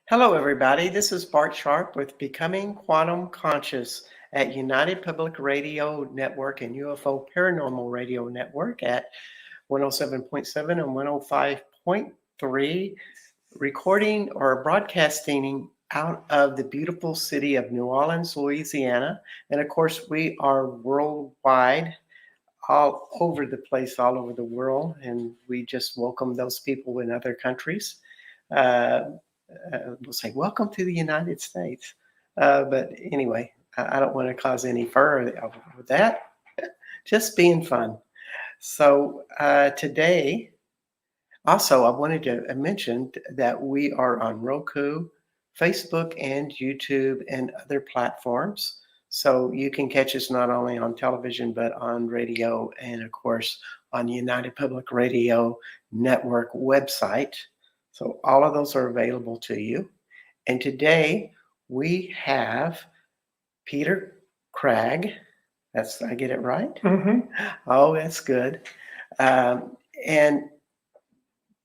Hello, everybody. This is Bart Sharp with Becoming Quantum Conscious at United Public Radio Network and UFO Paranormal Radio Network at 107.7 and 105.3, recording or broadcasting out of the beautiful city of New Orleans, Louisiana. And of course, we are worldwide, all over the place, all over the world. And we just welcome those people in other countries. We'll say, welcome to the United States. But anyway, I don't want to cause any further with that. Just being fun. So today, also, I wanted to mention that we are on Roku, Facebook, and YouTube and other platforms. So you can catch us not only on television, but on radio and, of course, on the United Public Radio Network website. So all of those are available to you. And today we have Peter Cragg. I get it right? Mm-hmm. Oh, that's good. And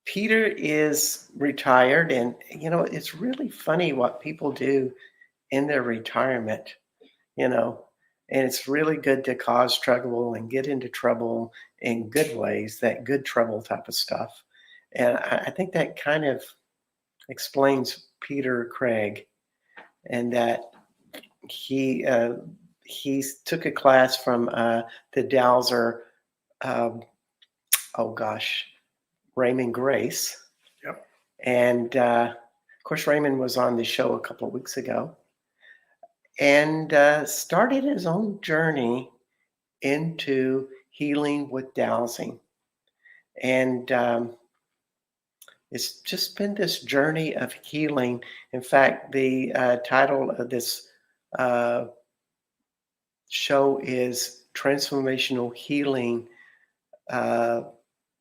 Peter is retired, and it's really funny what people do in their retirement, and it's really good to cause trouble and get into trouble in good ways, that good trouble type of stuff. And I think that kind of explains Peter Cragg, and that he took a class from the Dowser, Raymond Grace. Yep. And of course, Raymond was on the show a couple of weeks ago, and started his own journey into healing with dowsing. And it's just been this journey of healing. In fact, the title of this show is Transformational Healing at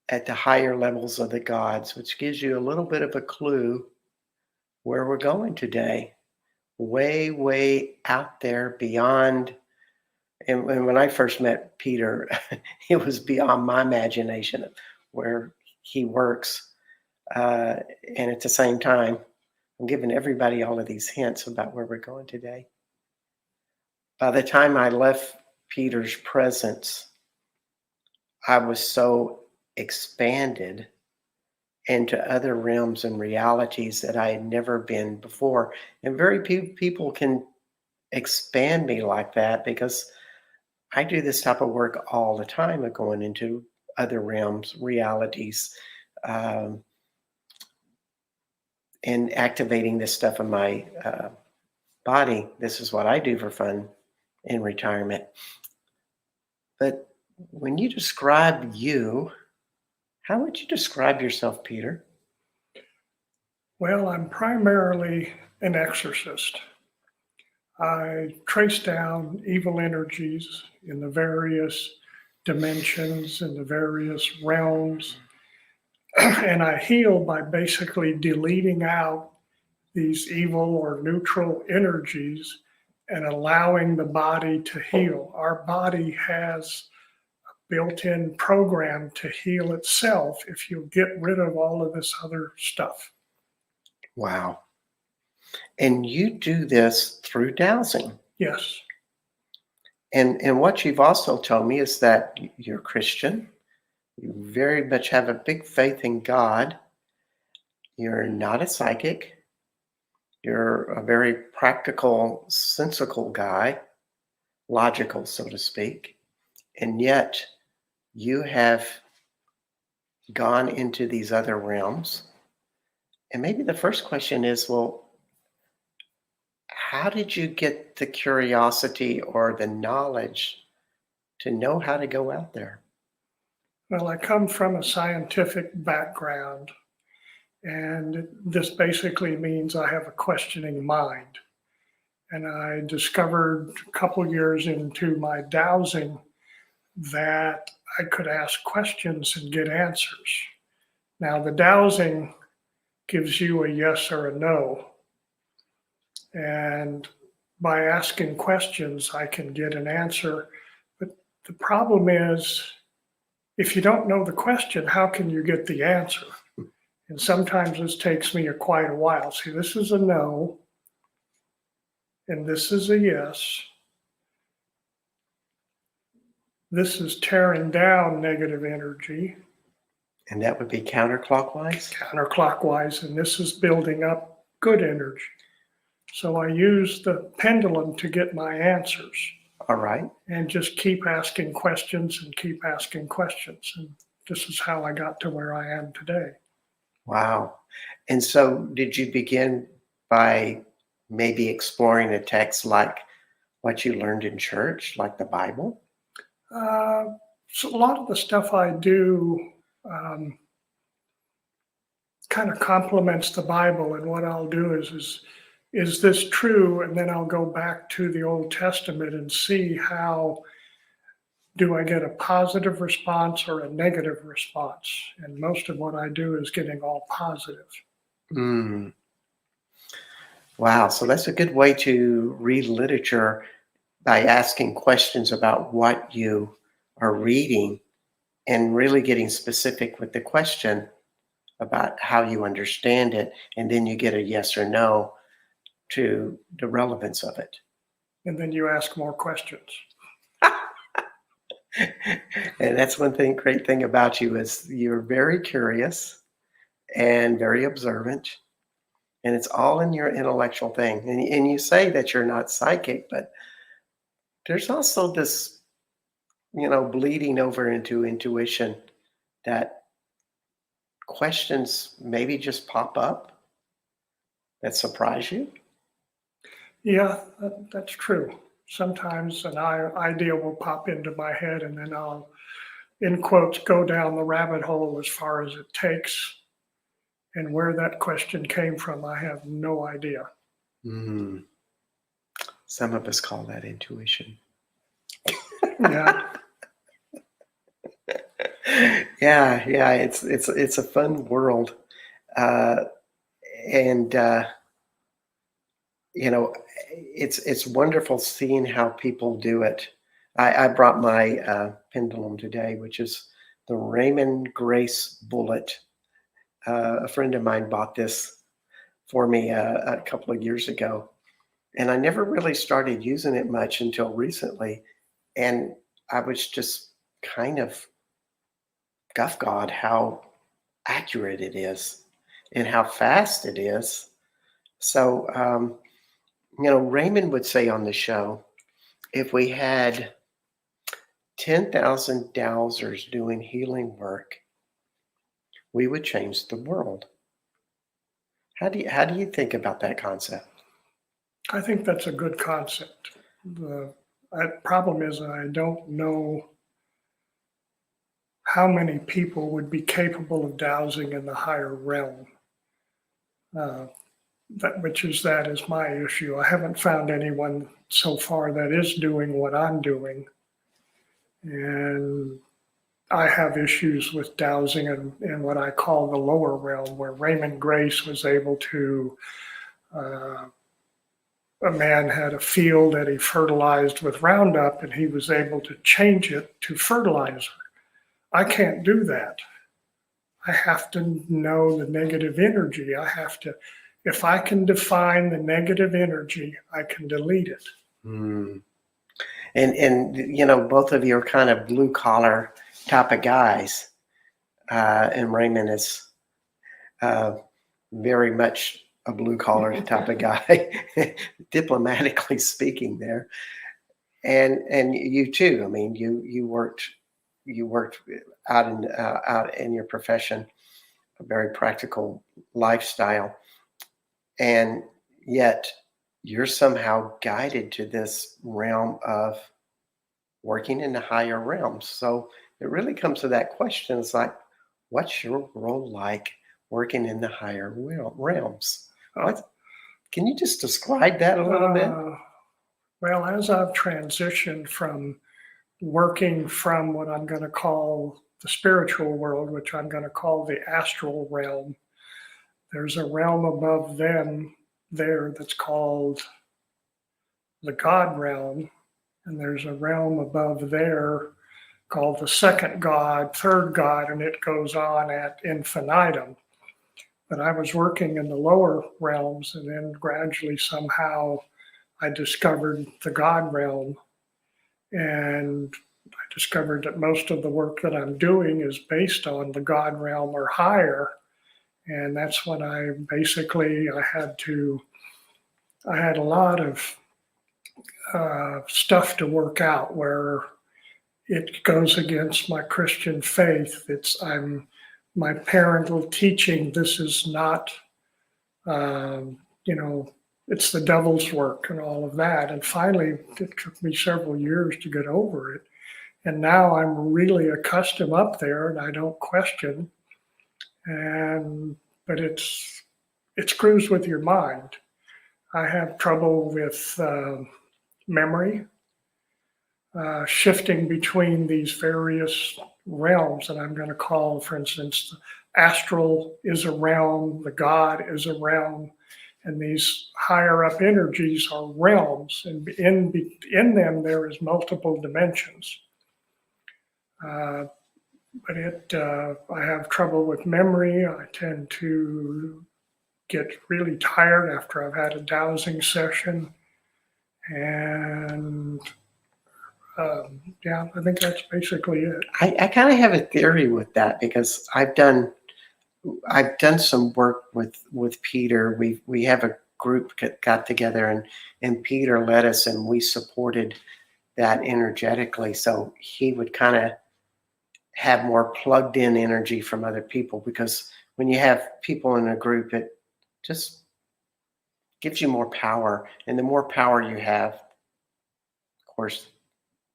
the Higher Levels of the Gods, which gives you a little bit of a clue where we're going today. Way, way out there beyond. And when I first met Peter, it was beyond my imagination of where he works. And at the same time, I'm giving everybody all of these hints about where we're going today. By the time I left Peter's presence, I was so expanded into other realms and realities that I had never been before. And very few people can expand me like that, because I do this type of work all the time of going into other realms, realities, and activating this stuff in my body. This is what I do for fun in retirement. But when you describe you, how would you describe yourself, Peter? Well, I'm primarily an exorcist. I trace down evil energies in the various dimensions and the various realms, and I heal by basically deleting out these evil or neutral energies and allowing the body to heal. Our body has a built-in program to heal itself if you get rid of all of this other stuff. Wow. And you do this through dowsing. Yes. And what you've also told me is that you're Christian. You very much have a big faith in God. You're not a psychic. You're a very practical, sensical guy, logical, so to speak. And yet you have gone into these other realms. And maybe the first question is, well, how did you get the curiosity or the knowledge to know how to go out there? Well, I come from a scientific background, and this basically means I have a questioning mind. And I discovered a couple years into my dowsing that I could ask questions and get answers. Now, the dowsing gives you a yes or a no. And by asking questions, I can get an answer. But the problem is, if you don't know the question, how can you get the answer? And sometimes this takes me quite a while. See, this is a no, and this is a yes. This is tearing down negative energy And that would be counterclockwise? counterclockwise, and this is building up good energy. So I use the pendulum to get my answers All right. and just keep asking questions and keep asking questions. And this is how I got to where I am today. Wow. And so did you begin by maybe exploring a text like what you learned in church, like the Bible? So a lot of the stuff I do kind of complements the Bible, and what I'll do is this true? And then I'll go back to the Old Testament and see how do I get a positive response or a negative response. And most of what I do is getting all positive. Mm. Wow. So that's a good way to read literature by asking questions about what you are reading and really getting specific with the question about how you understand it. And then you get a yes or no to the relevance of it. And then you ask more questions. And that's one thing, great thing about you is you're very curious and very observant. And it's all in your intellectual thing. And you say that you're not psychic, but there's also this, bleeding over into intuition that questions maybe just pop up that surprise you. Yeah, that's true. Sometimes an idea will pop into my head, and then I'll, in quotes, go down the rabbit hole as far as it takes. And where that question came from, I have no idea. Mm. Some of us call that intuition. Yeah. Yeah. It's a fun world, and it's wonderful seeing how people do it. I brought my pendulum today, which is the Raymond Grace Bullet. A friend of mine bought this for me a couple of years ago, and I never really started using it much until recently. And I was just kind of guffawed how accurate it is and how fast it is. So, Raymond would say on the show, if we had 10,000 dowsers doing healing work, we would change the world. How do you think about that concept? I think that's a good concept. The problem is I don't know how many people would be capable of dowsing in the higher realm. That is my issue. I haven't found anyone so far that is doing what I'm doing. And I have issues with dowsing in what I call the lower realm, where Raymond Grace was able to, a man had a field that he fertilized with Roundup, and he was able to change it to fertilizer. I can't do that. I have to know the negative energy. If I can define the negative energy, I can delete it. Hmm. And both of you are kind of blue collar type of guys, and Raymond is very much a blue collar type of guy, diplomatically speaking. There, and you too. I mean, you worked out in your profession, a very practical lifestyle, and yet you're somehow guided to this realm of working in the higher realms. So it really comes to that question. It's like, what's your role like working in the higher realms? Can you just describe that a little bit? Well, as I've transitioned from working from what I'm going to call the spiritual world, which I'm going to call the astral realm, there's a realm above them there that's called the God realm. And there's a realm above there called the second God, third God, and it goes on at infinitum. But I was working in the lower realms, and then gradually somehow I discovered the God realm, and I discovered that most of the work that I'm doing is based on the God realm or higher. And that's when I had a lot of stuff to work out where it goes against my Christian faith. My parental teaching. This is not, um, you know, it's the devil's work and all of that. And finally, it took me several years to get over it. And now I'm really accustomed up there, and I don't question. But it screws with your mind. I have trouble with memory, shifting between these various realms that I'm going to call, for instance, astral is a realm, the God is a realm, and these higher up energies are realms, and in them there is multiple dimensions. I have trouble with memory. I tend to get really tired after I've had a dowsing session, and yeah, I think that's basically it. I kind of have a theory with that because I've done some work with Peter. We have a group got together, and Peter led us, and we supported that energetically. So he would kind of have more plugged in energy from other people, because when you have people in a group, it just gives you more power, and the more power you have, of course,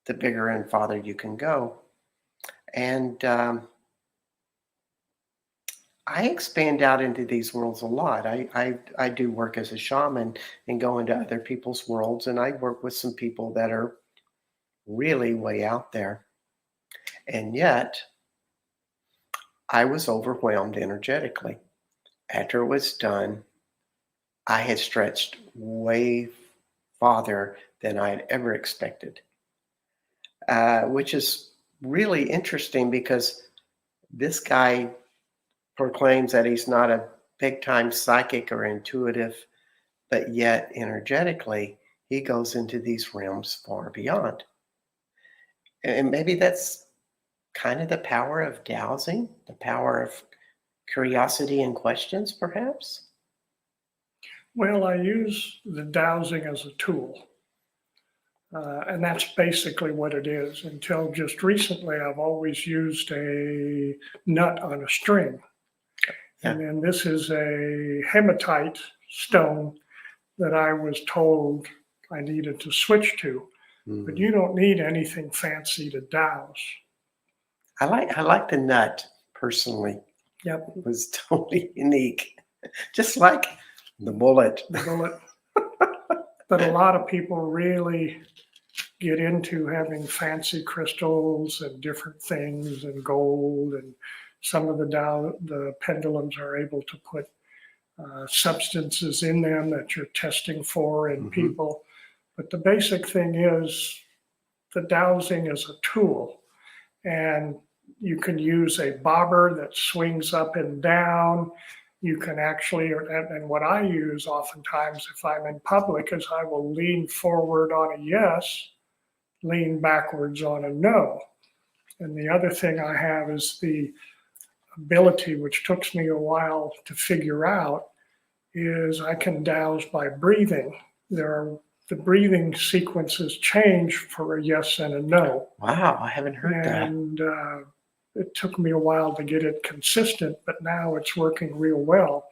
the bigger and farther you can go. And I expand out into these worlds a lot. I do work as a shaman and go into other people's worlds, and I work with some people that are really way out there. And yet, I was overwhelmed energetically. After it was done, I had stretched way farther than I had ever expected, which is really interesting because this guy proclaims that he's not a big time psychic or intuitive, but yet energetically, he goes into these realms far beyond. And maybe that's kind of the power of dowsing, the power of curiosity and questions, perhaps. Well, I use the dowsing as a tool. And that's basically what it is. Until just recently, I've always used a nut on a string. Yeah. And then this is a hematite stone that I was told I needed to switch to. But you don't need anything fancy to douse. I like the nut personally. Yep. It was totally unique, just like the bullet. The bullet. But a lot of people really get into having fancy crystals and different things and gold, and some of the pendulums are able to put substances in them that you're testing for in people. But the basic thing is the dowsing is a tool, and you can use a bobber that swings up and down. You can actually, and what I use oftentimes if I'm in public is I will lean forward on a yes, lean backwards on a no. And the other thing I have is the ability, which took me a while to figure out, is I can douse by breathing. The breathing sequences change for a yes and a no. Wow, I haven't heard that. And it took me a while to get it consistent, but now it's working real well.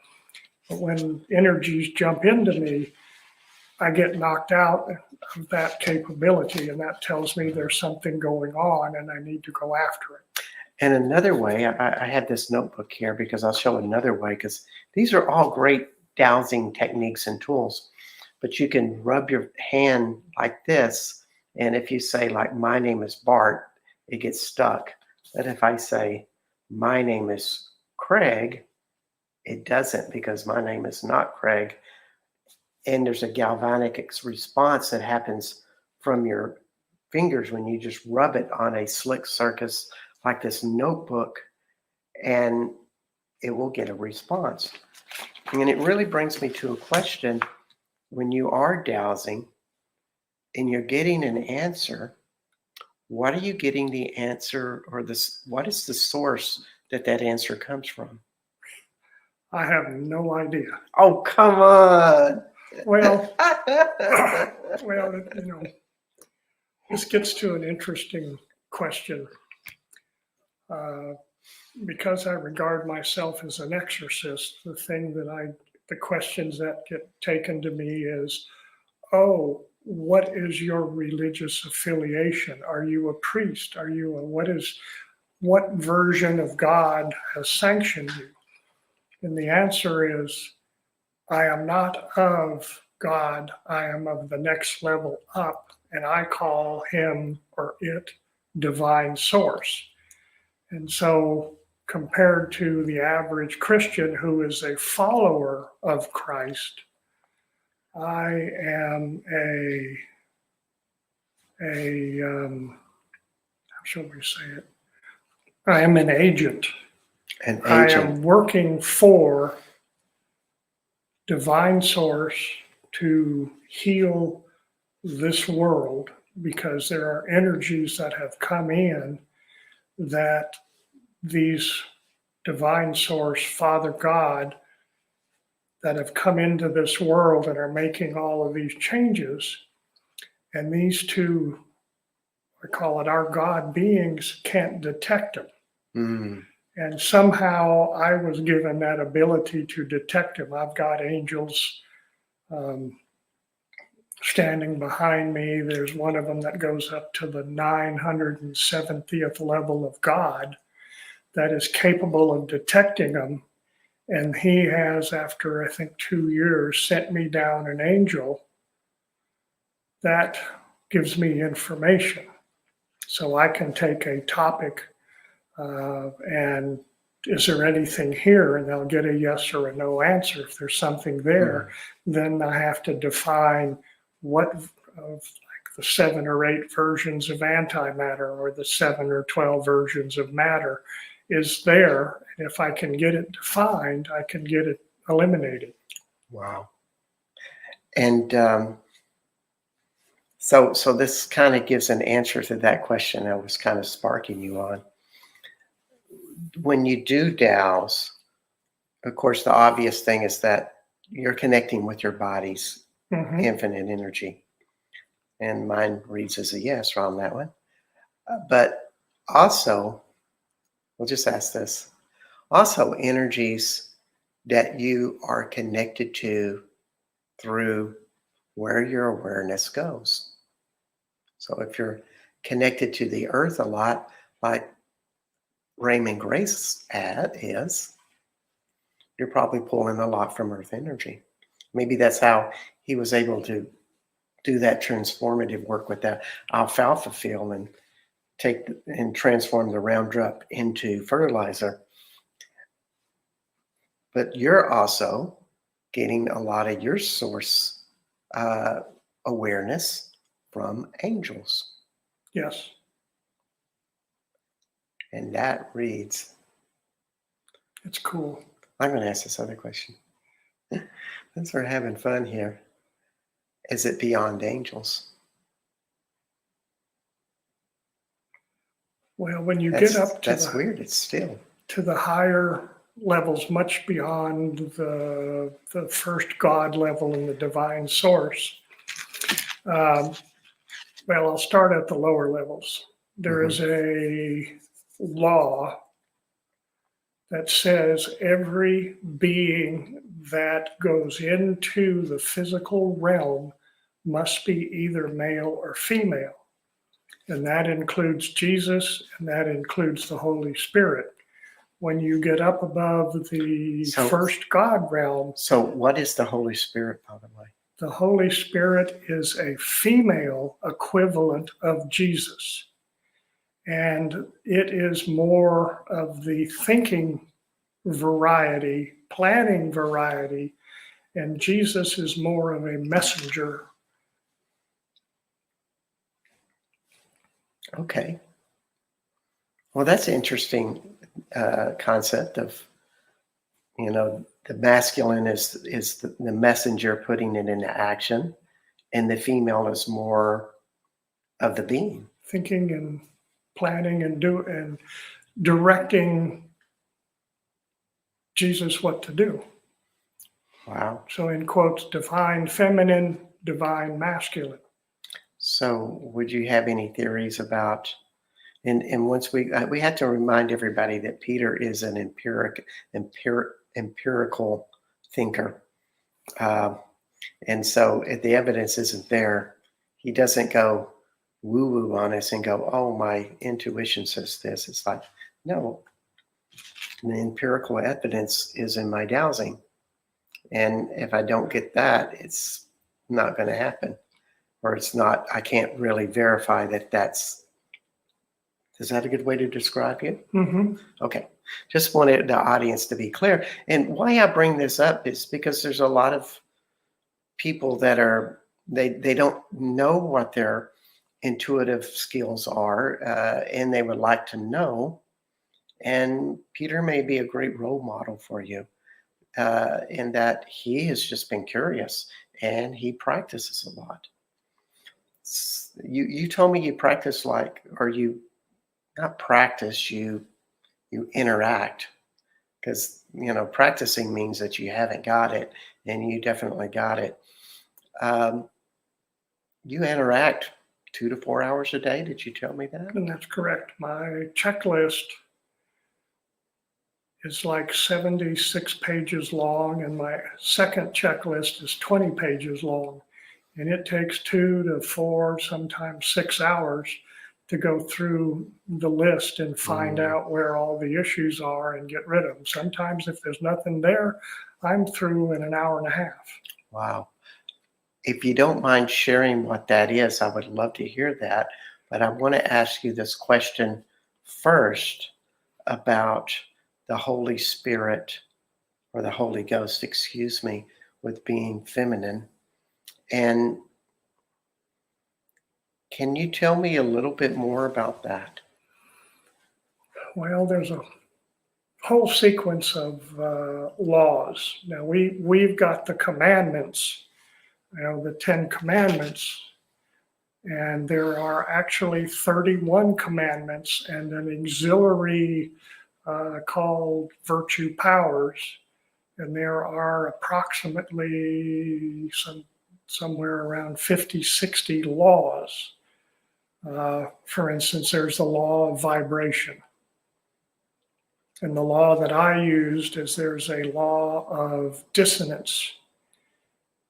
But when energies jump into me, I get knocked out of that capability, and that tells me there's something going on and I need to go after it. And another way, I have this notebook here because I'll show another way, because these are all great dowsing techniques and tools. But you can rub your hand like this, and if you say, like, my name is Bart, it gets stuck. But if I say, my name is Cragg, it doesn't, because my name is not Cragg. And there's a galvanic response that happens from your fingers when you just rub it on a slick surface like this notebook. And it will get a response. And it really brings me to a question. When you are dowsing and you're getting an answer, what are you getting the answer, or this? What is the source that answer comes from? I have no idea. Oh, come on. Well, well, this gets to an interesting question. Because I regard myself as an exorcist, the questions that get taken to me is, oh, what is your religious affiliation? Are you a priest? What version of God has sanctioned you? And the answer is, I am not of God. I am of the next level up, and I call him or it divine source. And so, compared to the average Christian who is a follower of Christ, I am how shall we say it? I am an agent. An I agent. am working for divine source to heal this world, because there are energies that have come in that these divine source, Father God, that have come into this world and are making all of these changes. And these two, I call it our God beings, can't detect them. Mm. And somehow I was given that ability to detect them. I've got angels standing behind me. There's one of them that goes up to the 970th level of God that is capable of detecting them. And he has, after I think 2 years, sent me down an angel that gives me information. So I can take a topic and is there anything here? And they'll get a yes or a no answer. If there's something there, then I have to define what of like the 7 or 8 versions of antimatter or the 7 or 12 versions of matter is there. And if I can get it defined, I can get it eliminated. Wow. And so this kind of gives an answer to that question I was kind of sparking you on. When you do douse, of course, the obvious thing is that you're connecting with your body's infinite energy. And mine reads as a yes on that one. But also, we'll just ask this. Also, energies that you are connected to through where your awareness goes. So if you're connected to the earth a lot, like Raymond Grace is, you're probably pulling a lot from earth energy. Maybe that's how he was able to do that transformative work with that alfalfa field and transform the Roundup into fertilizer. But you're also getting a lot of your source awareness from angels. Yes. And that reads. It's cool. I'm going to ask this other question. Since we're having fun here, is it beyond angels? Well, when you get up to that's weird. It's still to the higher levels, much beyond the first God level and the divine source. Well, I'll start at the lower levels. There is a law that says every being that goes into the physical realm must be either male or female. And that includes Jesus, and that includes the Holy Spirit. When you get up above the first God realm. So what is the Holy Spirit, by the way? The Holy Spirit is a female equivalent of Jesus. And it is more of the thinking variety, planning variety, and Jesus is more of a messenger. Okay. Well, that's an interesting concept of the masculine is the messenger putting it into action, and the female is more of the being. Thinking and planning and directing Jesus what to do. Wow. So in quotes, divine feminine, divine masculine. So would you have any theories about, and once we had to remind everybody that Peter is an empirical thinker. And so if the evidence isn't there, he doesn't go woo-woo on us and go, oh, my intuition says this. It's like, no, the empirical evidence is in my dowsing. And if I don't get that, it's not going to happen. Or it's not, I can't really verify that is that a good way to describe you? Mm-hmm. Okay. Just wanted the audience to be clear. And why I bring this up is because there's a lot of people that they don't know what their intuitive skills are, and they would like to know. And Peter may be a great role model for you, in that he has just been curious and he practices a lot. You told me you practice or you not practice, you interact, because practicing means that you haven't got it, and you definitely got it. You interact 2 to 4 hours a day. Did you tell me that? And that's correct. My checklist is like 76 pages long, and my second checklist is 20 pages long. And it takes 2 to 4, sometimes 6 hours to go through the list and find out where all the issues are and get rid of them. Sometimes if there's nothing there, I'm through in an hour and a half. Wow. If you don't mind sharing what that is, I would love to hear that. But I want to ask you this question first about the Holy Spirit, or the Holy Ghost, excuse me, with being feminine. And can you tell me a little bit more about that? Well, there's a whole sequence of laws. Now we've got the commandments, the 10 commandments, and there are actually 31 commandments and an auxiliary called virtue powers, and there are approximately somewhere around 50, 60 laws. For instance, there's the law of vibration. And the law that I used is there's a law of dissonance.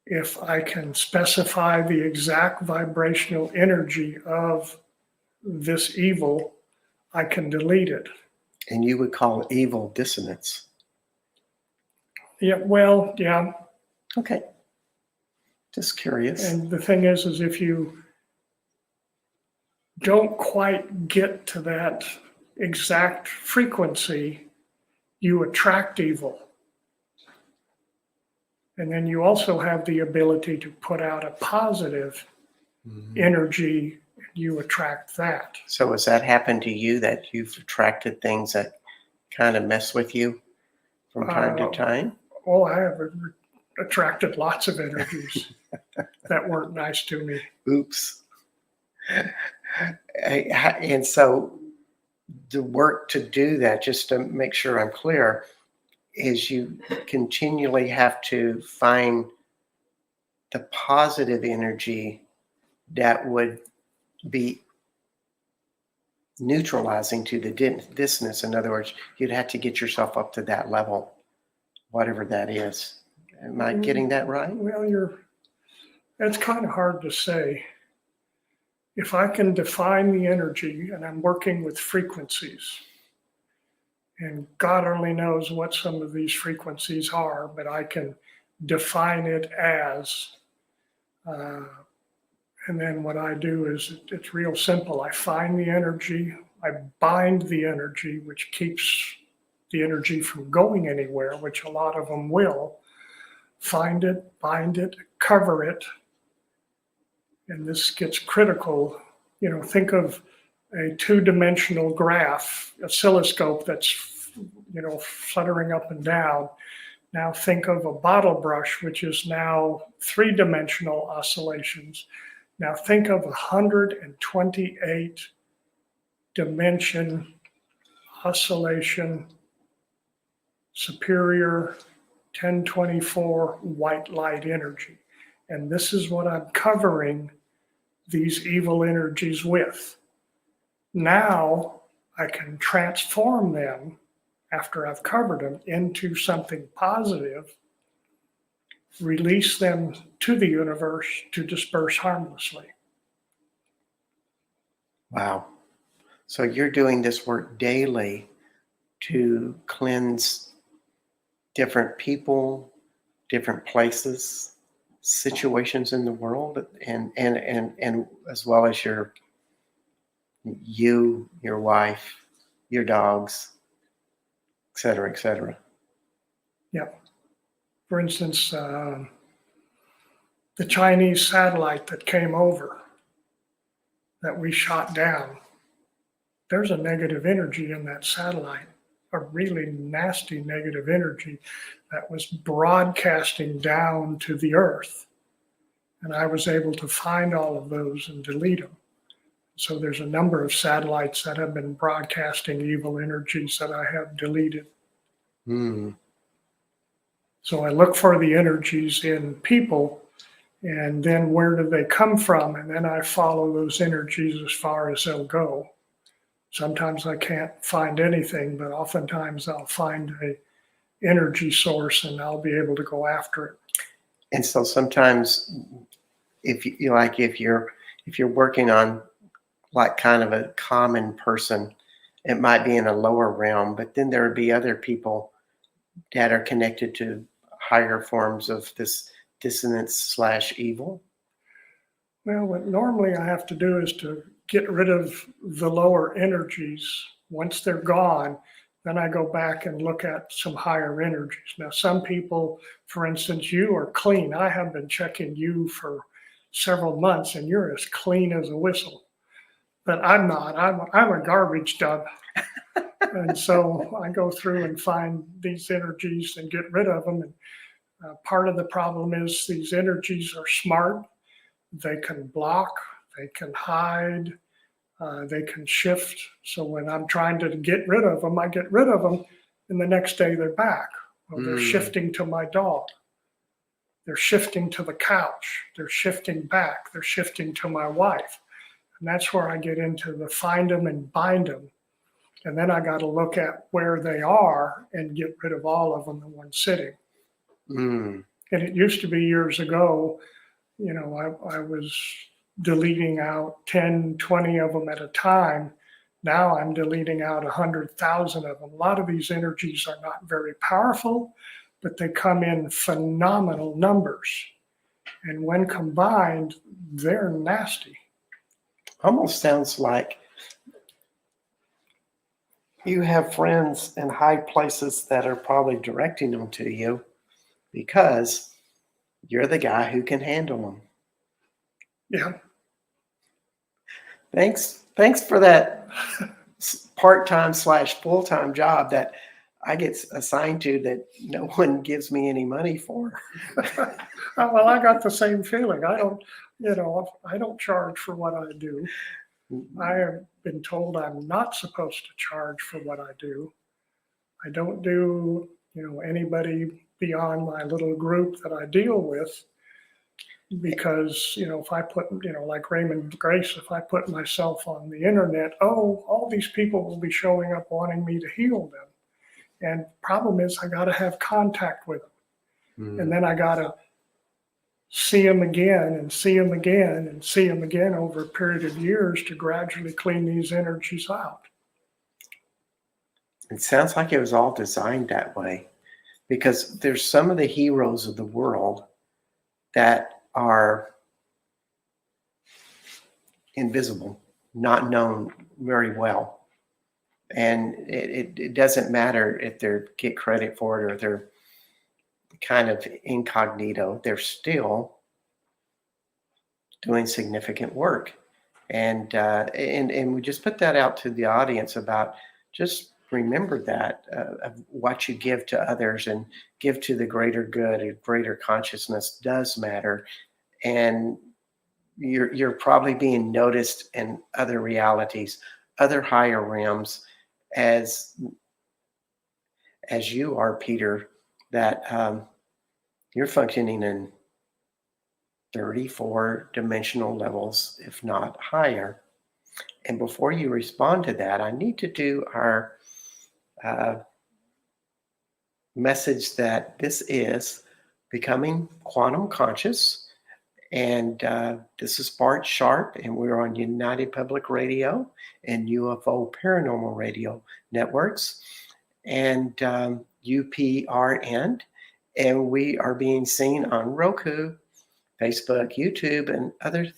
If I can specify the exact vibrational energy of this evil, I can delete it. And you would call evil dissonance. Yeah, well, yeah. Okay. Just curious. And the thing is if you don't quite get to that exact frequency, you attract evil. And then you also have the ability to put out a positive energy, you attract that. So has that happened to you, that you've attracted things that kind of mess with you from time to time? Oh, I have attracted lots of energies that weren't nice to me. Oops. And so the work to do that, just to make sure I'm clear, is you continually have to find the positive energy that would be neutralizing to the dissonance. In other words, you'd have to get yourself up to that level, whatever that is. Am I getting that right? Well, that's kind of hard to say. If I can define the energy, and I'm working with frequencies, and God only knows what some of these frequencies are, but I can define it as, and then what I do is it's real simple. I find the energy, I bind the energy, which keeps the energy from going anywhere, which a lot of them will. Find it, bind it, cover it. And this gets critical. Think of a 2-dimensional graph, oscilloscope that's, fluttering up and down. Now think of a bottle brush, which is now three-dimensional oscillations. Now think of 128 dimension oscillation, superior 1024 white light energy. And this is what I'm covering these evil energies with. Now I can transform them after I've covered them into something positive, release them to the universe to disperse harmlessly. Wow. So you're doing this work daily to cleanse different people, different places, situations in the world, and as well as your wife, your dogs, et cetera, et cetera. Yep. For instance, the Chinese satellite that came over that we shot down, there's a negative energy in that satellite, a really nasty negative energy that was broadcasting down to the earth. And I was able to find all of those and delete them. So there's a number of satellites that have been broadcasting evil energies that I have deleted. So I look for the energies in people, and then where do they come from? And then I follow those energies as far as they'll go. Sometimes I can't find anything, but oftentimes I'll find a energy source and I'll be able to go after it. And so sometimes if you're working on like kind of a common person, it might be in a lower realm, but then there would be other people that are connected to higher forms of this dissonance / evil. Well, what normally I have to do is to get rid of the lower energies. Once they're gone, then I go back and look at some higher energies. Now, some people, for instance, you are clean. I have been checking you for several months and you're as clean as a whistle. But I'm not. I'm a garbage dump. And so I go through and find these energies and get rid of them. And part of the problem is these energies are smart. They can block, they can hide, they can shift. So when I'm trying to get rid of them, I get rid of them, and the next day they're back. Well, they're shifting to my dog. They're shifting to the couch. They're shifting back. They're shifting to my wife. And that's where I get into the find them and bind them. And then I got to look at where they are and get rid of all of them in one sitting. And it used to be years ago, I was deleting out 10, 20 of them at a time. Now I'm deleting out 100,000 of them. A lot of these energies are not very powerful, but they come in phenomenal numbers. And when combined, they're nasty. Almost sounds like you have friends in high places that are probably directing them to you because you're the guy who can handle them. Yeah. Thanks for that part-time / full-time job that I get assigned to that no one gives me any money for. Well, I got the same feeling. I don't charge for what I do. I have been told I'm not supposed to charge for what I do. I don't do, anybody beyond my little group that I deal with, because, if I put, like Raymond Grace, if I put myself on the internet, all these people will be showing up wanting me to heal them. And the problem is I got to have contact with them. And then I got to see them again and see them again and see them again over a period of years to gradually clean these energies out. It sounds like it was all designed that way, because there's some of the heroes of the world that are invisible, not known very well. And it doesn't matter if they get credit for it or they're kind of incognito, they're still doing significant work. And we just put that out to the audience about just remember that of what you give to others and give to the greater good and greater consciousness does matter. And you're probably being noticed in other realities, other higher realms, as you are, Peter, that you're functioning in 34 dimensional levels, if not higher. And before you respond to that, I need to do our message that this is Becoming Quantum Conscious. And this is Bart Sharp, and we're on United Public Radio and UFO Paranormal Radio networks, and UPRN. And we are being seen on Roku, Facebook, YouTube, and other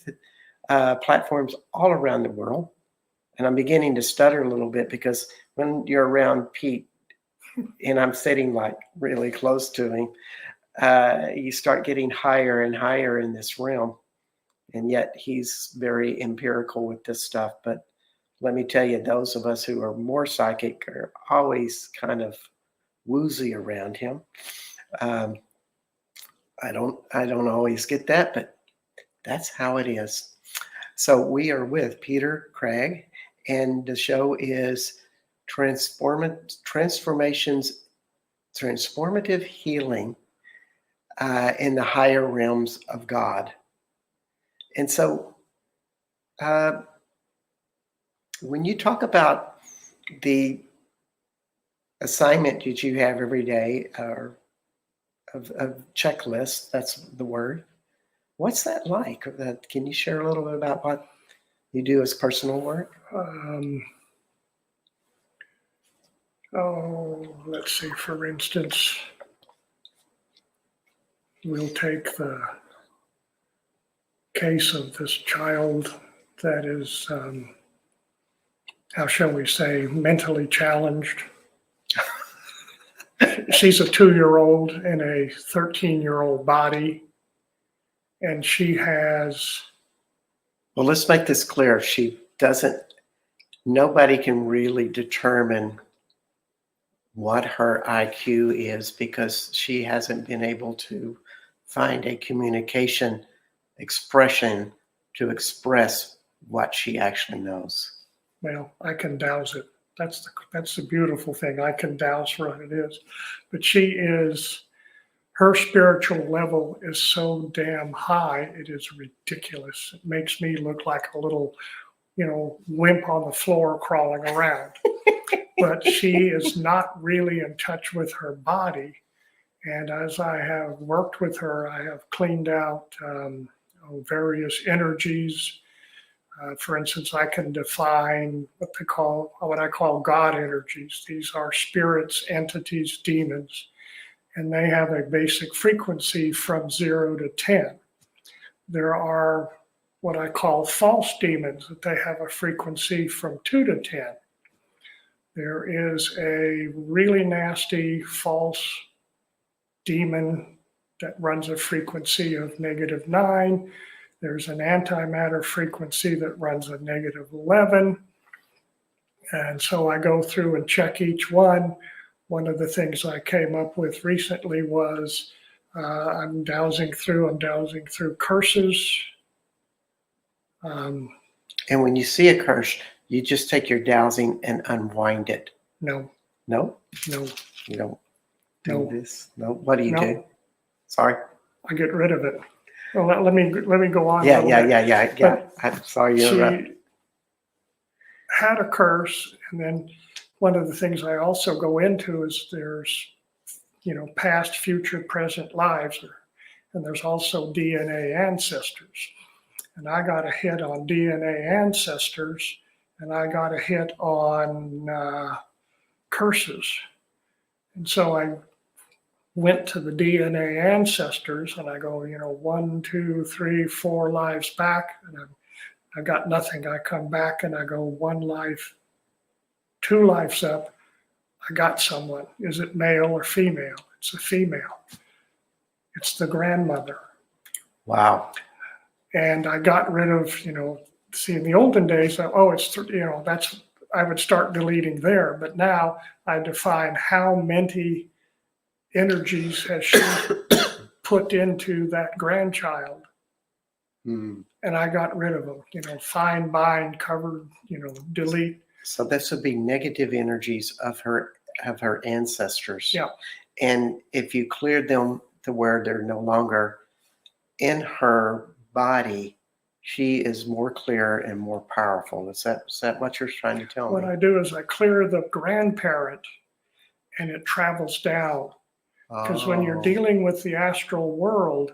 platforms all around the world. And I'm beginning to stutter a little bit because when you're around Pete and I'm sitting like really close to him, you start getting higher and higher in this realm. And yet he's very empirical with this stuff. But let me tell you, those of us who are more psychic are always kind of woozy around him. I don't always get that, but that's how it is. So we are with Peter Cragg, and the show is Transformative Healing in the Higher Realms of God. And so when you talk about the assignment that you have every day, or of checklist, that's the word, what's that like? Can you share a little bit about what you do as personal work? Let's see, for instance, we'll take the case of this child that is, how shall we say, mentally challenged. She's a 2-year-old in a 13-year-old body, and she has... Well, let's make this clear. Nobody can really determine what her IQ is because she hasn't been able to find a communication expression to express what she actually knows. Well, I can douse it. That's the beautiful thing. I can douse what it is. But her spiritual level is so damn high, it is ridiculous. It makes me look like a little, wimp on the floor crawling around. But she is not really in touch with her body. And as I have worked with her, I have cleaned out various energies. For instance, I can define what I call God energies. These are spirits, entities, demons, and they have a basic frequency from 0 to 10. There are what I call false demons, that they have a frequency from 2 to 10. There is a really nasty false demon that runs a frequency of -9. There's an antimatter frequency that runs a -11. And so I go through and check each one. One of the things I came up with recently was I'm dowsing through curses. And when you see a curse, you just take your dowsing and unwind it. No. No? No. You don't do this? No? What do you do? Sorry? I get rid of it. Well, let me go on. Yeah. I'm sorry to interrupt. She had a curse, and then one of the things I also go into is there's, past, future, present lives, and there's also DNA ancestors. And I got a hit on DNA ancestors, and I got a hit on curses. And so I went to the DNA ancestors, and I go, 1, 2, 3, 4 lives back, and I got nothing. I come back and I go 1 life, 2 lives up. I got someone. Is it male or female? It's a female. It's the grandmother. Wow. And I got rid of, see, in the olden days, it's, that's I would start deleting there. But now I define how many energies has she put into that grandchild. Hmm. And I got rid of them, find, bind, cover, delete. So this would be negative energies of her ancestors. Yeah. And if you cleared them to where they're no longer in her body, she is more clear and more powerful. Is that what you're trying to tell What me? I do is I clear the grandparent and it travels down. Because when you're Oh. dealing with the astral world,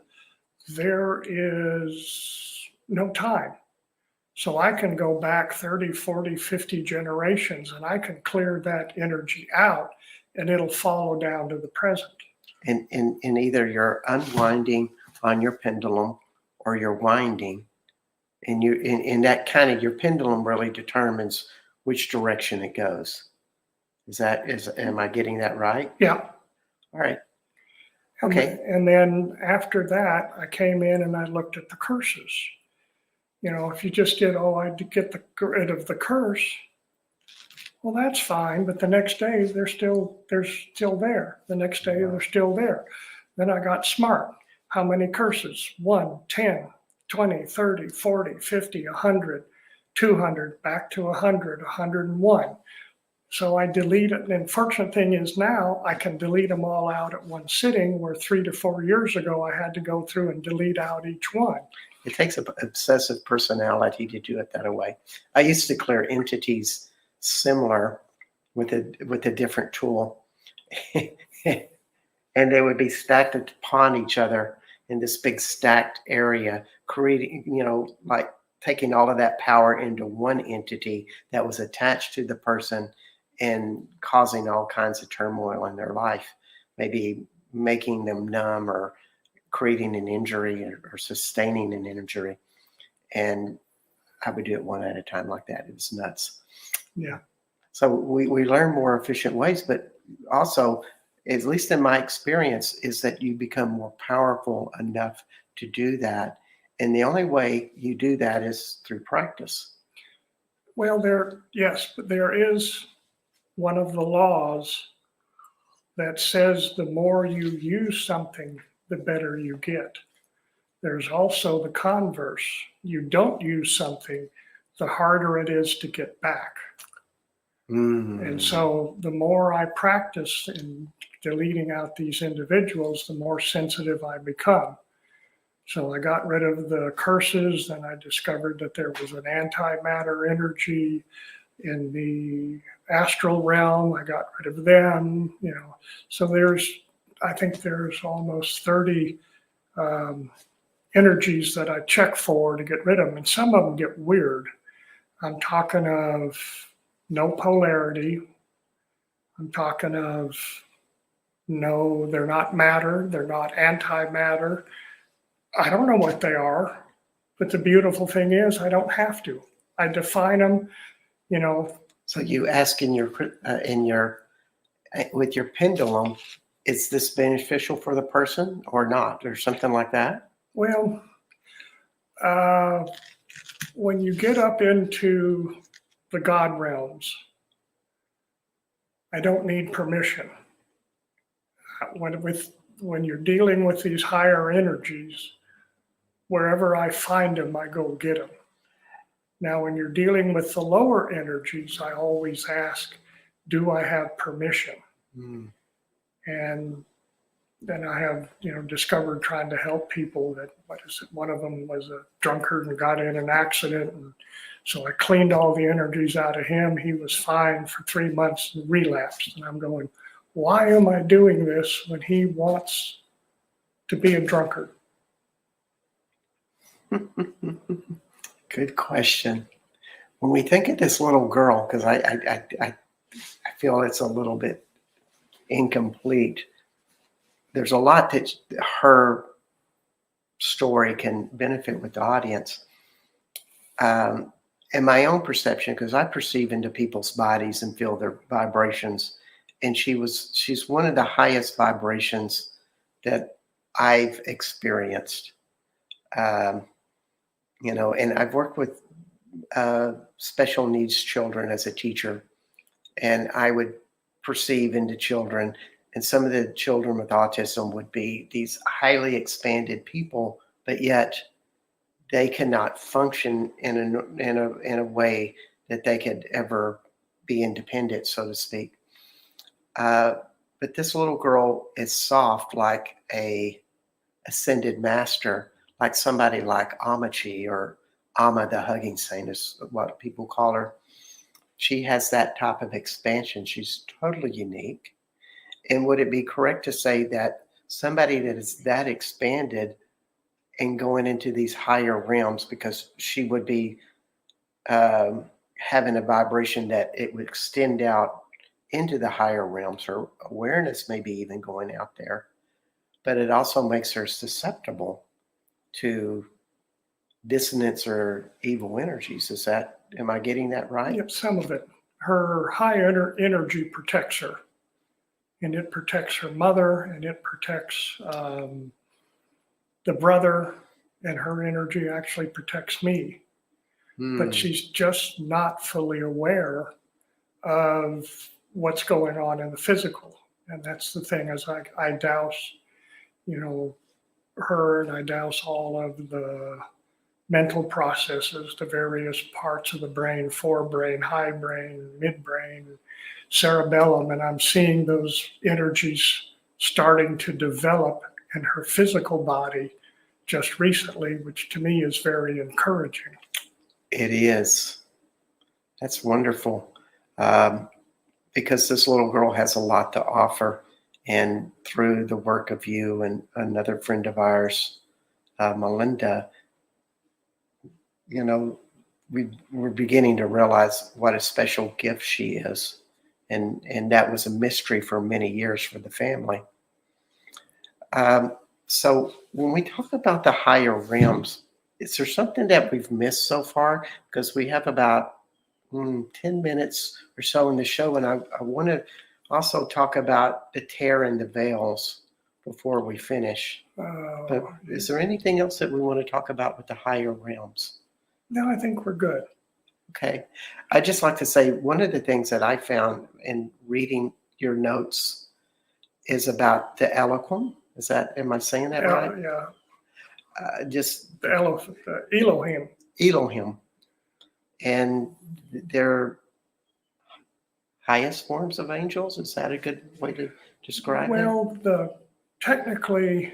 there is no time. So I can go back 30, 40, 50 generations and I can clear that energy out and it'll follow down to the present. And either you're unwinding on your pendulum or you're winding. And you in that kind of, your pendulum really determines which direction it goes. Am I getting that right? Yeah. All right. Okay. And then after that, I came in and I looked at the curses. If you just did, I get rid of the curse, well, that's fine. But the next day, they're still there. The next day, they're still there. Then I got smart. How many curses? 1, 10, 20, 30, 40, 50, 100, 200, back to 100, 101. So I delete it. And the fortunate thing is now I can delete them all out at one sitting, where 3 to 4 years ago, I had to go through and delete out each one. It takes an obsessive personality to do it that way. I used to clear entities similar with a different tool. And they would be stacked upon each other in this big stacked area, creating, like taking all of that power into one entity that was attached to the person and causing all kinds of turmoil in their life, maybe making them numb or creating an injury or sustaining an injury. And I would do it one at a time like that. It was nuts. Yeah. So we learn more efficient ways, but also, at least in my experience, is that you become more powerful enough to do that. And the only way you do that is through practice. Well, but there is one of the laws that says the more you use something, the better you get. There's also the converse. You don't use something, the harder it is to get back. And so the more I practice in deleting out these individuals, the more sensitive I become. So I got rid of the curses, and I discovered that there was an antimatter energy in the astral realm. I got rid of them, So I think there's almost 30 energies that I check for to get rid of them. And some of them get weird. I'm talking of no polarity. I'm talking of no, they're not matter. They're not antimatter. I don't know what they are, but the beautiful thing is I don't have to. I define them, So you ask with your pendulum, is this beneficial for the person or not, or something like that? Well, when you get up into the God realms, I don't need permission. When you're dealing with these higher energies, wherever I find them, I go get them. Now, when you're dealing with the lower energies, I always ask, do I have permission? And then I have, discovered trying to help people that, one of them was a drunkard and got in an accident. And so I cleaned all the energies out of him. He was fine for 3 months and relapsed. And I'm going, why am I doing this when he wants to be a drunkard? Good question. When we think of this little girl, because I feel it's a little bit incomplete, there's a lot that her story can benefit with the audience. In my own perception, because I perceive into people's bodies and feel their vibrations, and she's one of the highest vibrations that I've experienced. And I've worked with special needs children as a teacher, and I would perceive into children. And some of the children with autism would be these highly expanded people, but yet they cannot function in a way that they could ever be independent, so to speak. But this little girl is soft like a ascended master, like somebody like Amachi or Amma the hugging saint is what people call her. She has that type of expansion. She's totally unique. And would it be correct to say that somebody that is that expanded and going into these higher realms, because she would be having a vibration that it would extend out into the higher realms, her awareness may be even going out there, but it also makes her susceptible to dissonance or evil energies. Am I getting that right? Yep, some of it. Her high energy protects her, and it protects her mother, and it protects the brother, and her energy actually protects me. But she's just not fully aware of what's going on in the physical. And that's the thing, as I douse, her, and I douse all of the mental processes, the various parts of the brain, forebrain, high brain, midbrain, cerebellum, and I'm seeing those energies starting to develop in her physical body just recently, which to me is very encouraging. It is. That's wonderful. Because this little girl has a lot to offer. And through the work of you and another friend of ours, Melinda, we're beginning to realize what a special gift she is. And that was a mystery for many years for the family. So when we talk about the higher realms, is there something that we've missed so far? Because we have about 10 minutes or so in the show, and I want to also talk about the tear and the veils before we finish. But is there anything else that we want to talk about with the higher realms? No, I think we're good. Okay. I'd just like to say one of the things that I found in reading your notes is about the eloquim. Am I saying that right? Yeah. Just the Elohim. Elohim. And they're highest forms of angels. Is that a good way to describe it? Well, technically,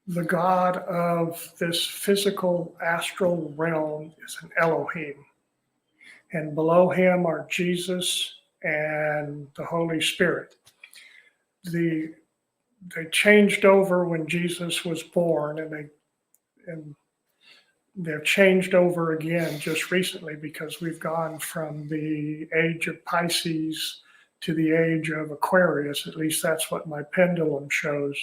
the God of this physical astral realm is an Elohim. And below him are Jesus and the Holy Spirit. They changed over when Jesus was born, and they're changed over again just recently because we've gone from the age of Pisces to the age of Aquarius. At least that's what my pendulum shows.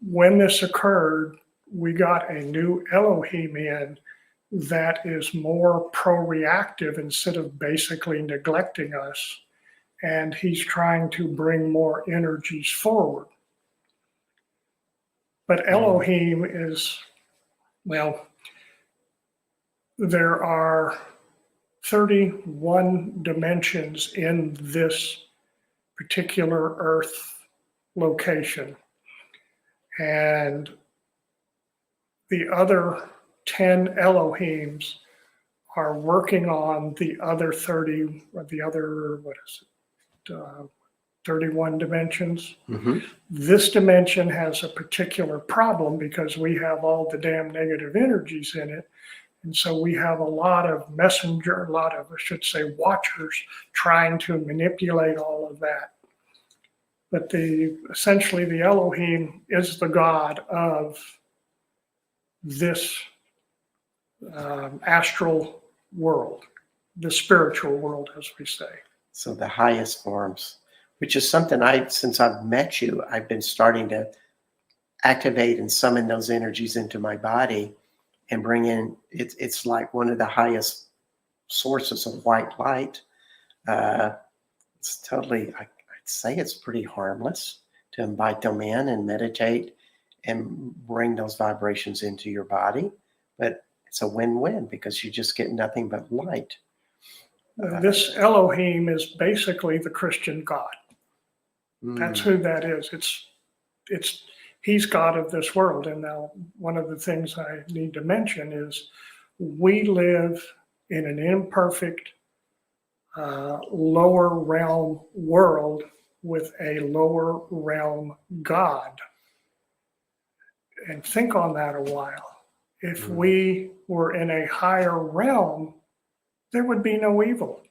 When this occurred, we got a new Elohim in that is more pro-reactive instead of basically neglecting us. And he's trying to bring more energies forward. But Elohim is, well, there are 31 dimensions in this particular Earth location. And the other 10 Elohims are working on the other 30, or the other, 31 dimensions. Mm-hmm. This dimension has a particular problem because we have all the damn negative energies in it. And so we have a lot of watchers trying to manipulate all of that. But essentially the Elohim is the God of this astral world, the spiritual world, as we say. So the highest forms, which is something since I've met you, I've been starting to activate and summon those energies into my body and bring in, it's like one of the highest sources of white light. It's totally, I'd say it's pretty harmless to invite them in and meditate and bring those vibrations into your body. But it's a win-win because you just get nothing but light. This Elohim is basically the Christian God. That's Mm, who that is. He's God of this world. And now one of the things I need to mention is we live in an imperfect, lower realm world with a lower realm God. And think on that a while. If we were in a higher realm, there would be no evil.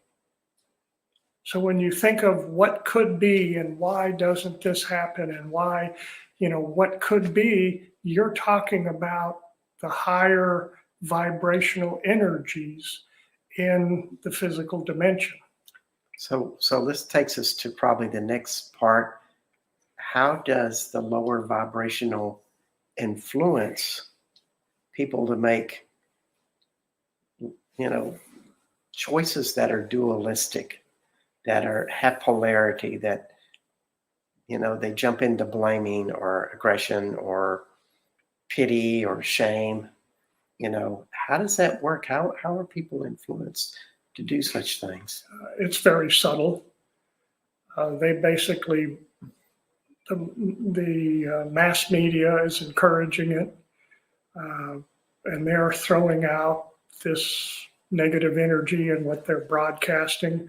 So when you think of what could be and why doesn't this happen and why, what could be, you're talking about the higher vibrational energies in the physical dimension. So this takes us to probably the next part. How does the lower vibrational influence people to make, choices that are dualistic, that have polarity, that, they jump into blaming or aggression or pity or shame? How does that work? How are people influenced to do such things? It's very subtle. They basically, the mass media is encouraging it, and they're throwing out this negative energy in what they're broadcasting.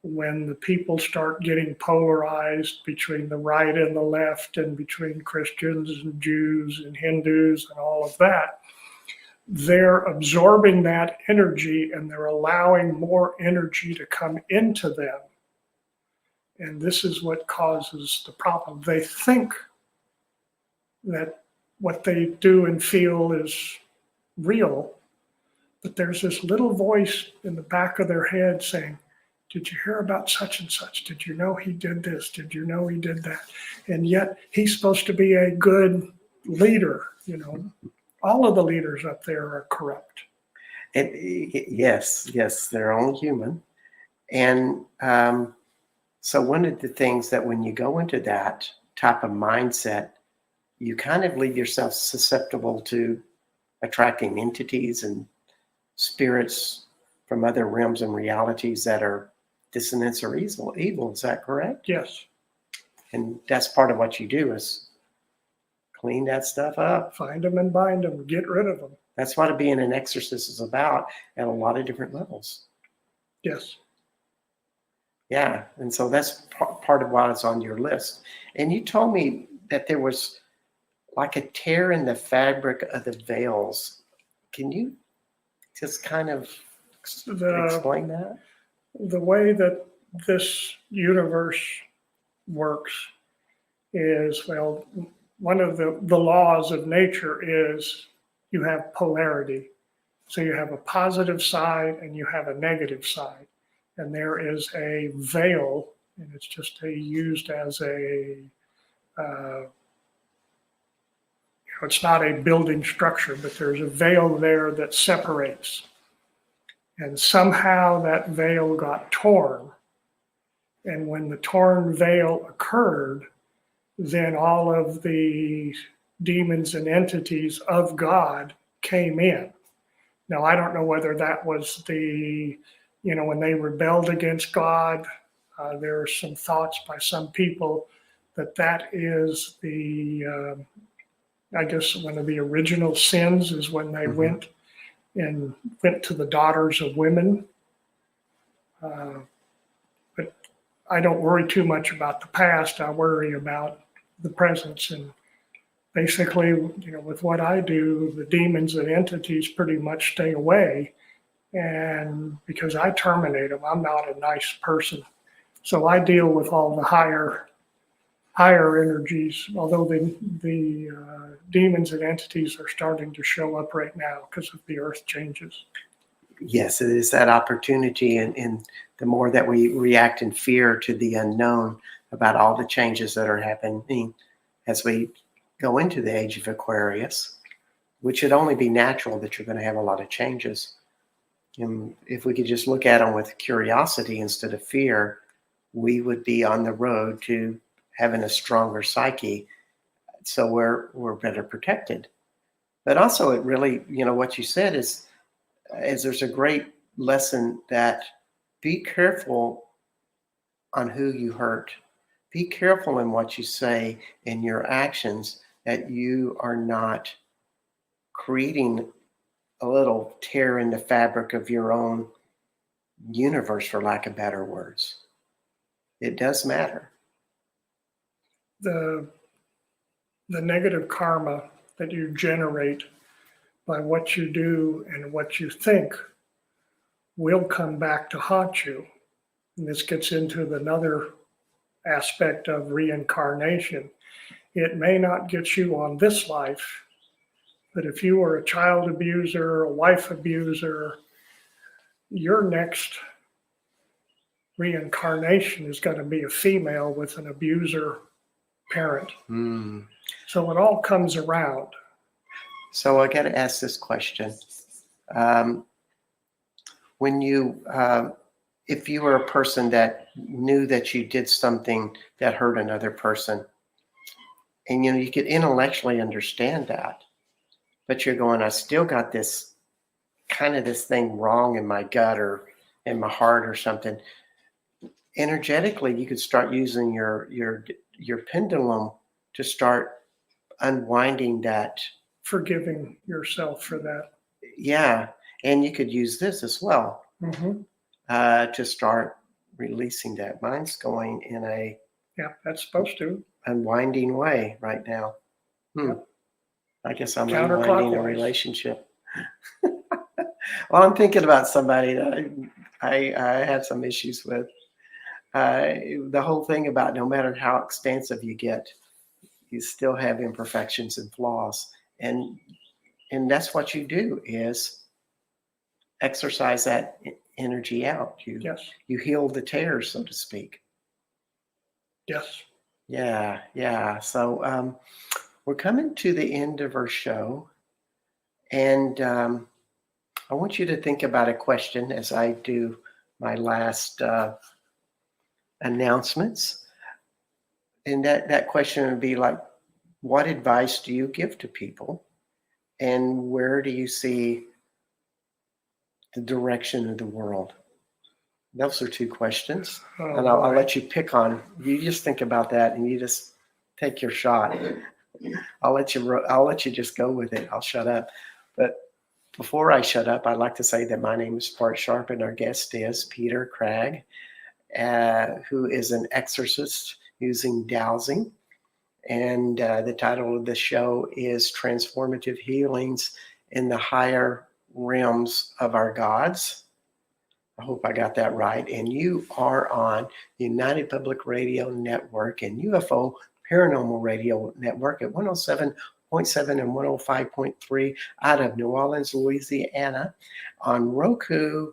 When the people start getting polarized between the right and the left and between Christians and Jews and Hindus and all of that, they're absorbing that energy and they're allowing more energy to come into them. And this is what causes the problem. They think that what they do and feel is real, but there's this little voice in the back of their head saying, did you hear about such and such? Did you know he did this? Did you know he did that? And yet he's supposed to be a good leader. All of the leaders up there are corrupt. And yes, they're all human. And so one of the things that when you go into that type of mindset, you kind of leave yourself susceptible to attracting entities and spirits from other realms and realities that are dissonance or evil. Is that correct? Yes. And that's part of what you do is clean that stuff up. Find them and bind them, get rid of them. That's what being an exorcist is about at a lot of different levels. Yes. Yeah. And so that's part of why it's on your list. And you told me that there was like a tear in the fabric of the veils. Can you just kind of explain that? The way that this universe works is, well, one of the laws of nature is you have polarity. So you have a positive side and you have a negative side. And there is a veil, and it's just used as it's not a building structure, but there's a veil there that separates. And somehow that veil got torn. And when the torn veil occurred, then all of the demons and entities of God came in. Now, I don't know whether that was when they rebelled against God. There are some thoughts by some people that is I guess one of the original sins is when they went to the daughters of women. But I don't worry too much about the past. I worry about the present. And basically, with what I do, the demons and entities pretty much stay away. And because I terminate them, I'm not a nice person. So I deal with all the higher energies, although the demons and entities are starting to show up right now because of the earth changes. Yes, it is that opportunity, and the more that we react in fear to the unknown about all the changes that are happening as we go into the age of Aquarius, which should only be natural that you're going to have a lot of changes. And if we could just look at them with curiosity instead of fear, we would be on the road to having a stronger psyche, so we're better protected. But also, it really, what you said is is there's a great lesson that be careful on who you hurt. Be careful in what you say in your actions, that you are not creating a little tear in the fabric of your own universe, for lack of better words. It does matter. The negative karma that you generate by what you do and what you think will come back to haunt you. And this gets into another aspect of reincarnation. It may not get you on this life, but if you were a child abuser, a wife abuser, your next reincarnation is going to be a female with an abuser parent. So it all comes around. So I got to ask this question. When you, if you were a person that knew that you did something that hurt another person, and you could intellectually understand that, but you're going, I still got this kind of this thing wrong in my gut or in my heart or something. Energetically, you could start using your pendulum to start unwinding that. Forgiving yourself for that. Yeah. And you could use this as well to start releasing that. Mine's going in a that's supposed to unwinding way right now. I guess I'm unwinding a relationship. Well, I'm thinking about somebody that I have some issues with. The whole thing about no matter how expansive you get, you still have imperfections and flaws. And that's what you do, is exercise that energy out. You heal the tears, so to speak. Yes. Yeah. So we're coming to the end of our show. And I want you to think about a question as I do my last announcements. And that question would be like, what advice do you give to people? And where do you see the direction of the world? Those are two questions. And I'll let you pick on. You just think about that and you just take your shot. I'll let you just go with it. I'll shut up. But before I shut up, I'd like to say that my name is Bart Sharp and our guest is Peter Cragg, who is an exorcist using dowsing. And the title of the show is Transformative Healings in the Higher Realms of Our Gods. I hope I got that right. And you are on United Public Radio Network and UFO Paranormal Radio Network at 107.7 and 105.3 out of New Orleans, Louisiana, on Roku,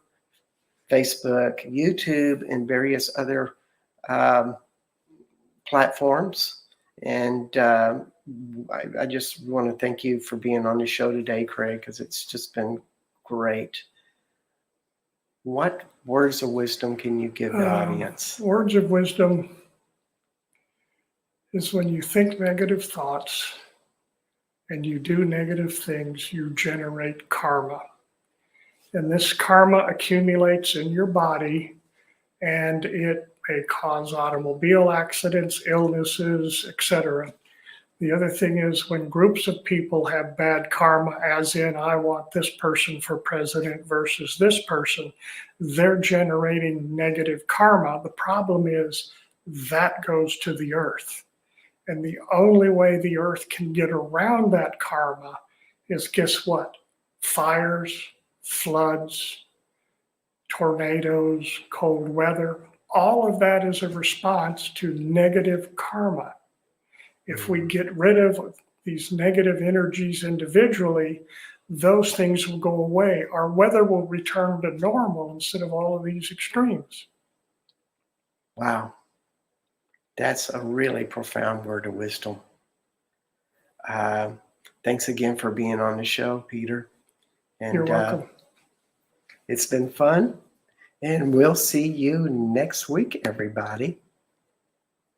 Facebook, YouTube, and various other platforms. And I just want to thank you for being on the show today, Craig, because it's just been great. What words of wisdom can you give the audience? Words of wisdom is when you think negative thoughts and you do negative things, you generate karma. And this karma accumulates in your body, and it may cause automobile accidents, illnesses, etc. The other thing is when groups of people have bad karma, as in I want this person for president versus this person, they're generating negative karma. The problem is that goes to the earth. And the only way the earth can get around that karma is, guess what? Fires, floods, tornadoes, cold weather. All of that is a response to negative karma. If we get rid of these negative energies individually, those things will go away. Our weather will return to normal instead of all of these extremes. Wow. That's a really profound word of wisdom. Thanks again for being on the show, Peter. And you're welcome. It's been fun. And we'll see you next week, everybody.